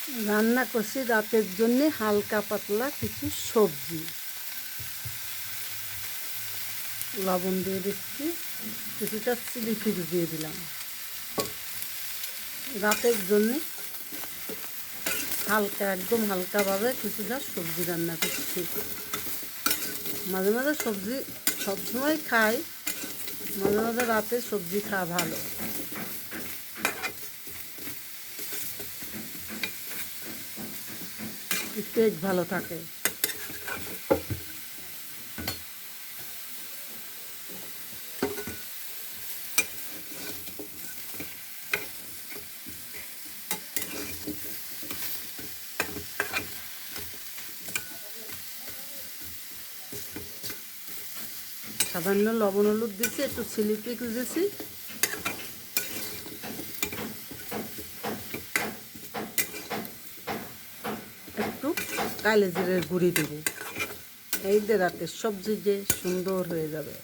রান্না করছি রাতের জন্য হালকা পাতলা কিছু সবজি। লবণ দিয়ে দিচ্ছি, কিছুটা চিলি ফ্লেক্স দিয়ে দিলাম। রাতের জন্য হালকা, একদম হালকাভাবে কিছুটা সবজি রান্না করছি। মাঝে মাঝে সবজি সবসময় খাই, মাঝে মাঝে রাতে সবজি খাওয়া ভালো। পেট ভালো থাকে। সামান্য লবণ হলুদ দিচ্ছি, একটু চিলি ফ্লেক্স দিছি, একটু কালো জিরের গুঁড়ি দেব। এই যে রাতের সবজি যে সুন্দর হয়ে যাবে,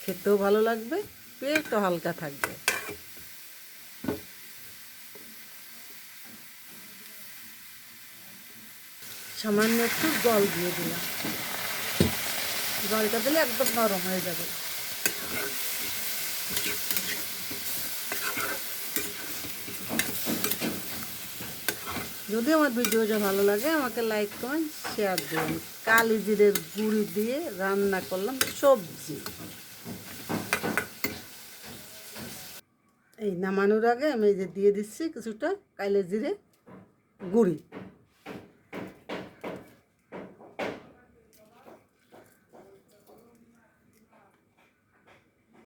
খেতেও ভালো লাগবে, পেটও হালকা থাকবে। সামান্য একটু জল দিয়ে দিলাম, জলটা দিলে একদম নরম হয়ে যাবে। যদি আমার ভিডিওটা ভালো লাগে আমাকে লাইক কমেন্ট শেয়ার দেবেন। কালি জিরের গুঁড়ি দিয়ে রান্না করলাম সবজি। এই নামানোর আগে আমি এই যে দিয়ে দিচ্ছি কিছুটা কালি জিরে গুঁড়ি।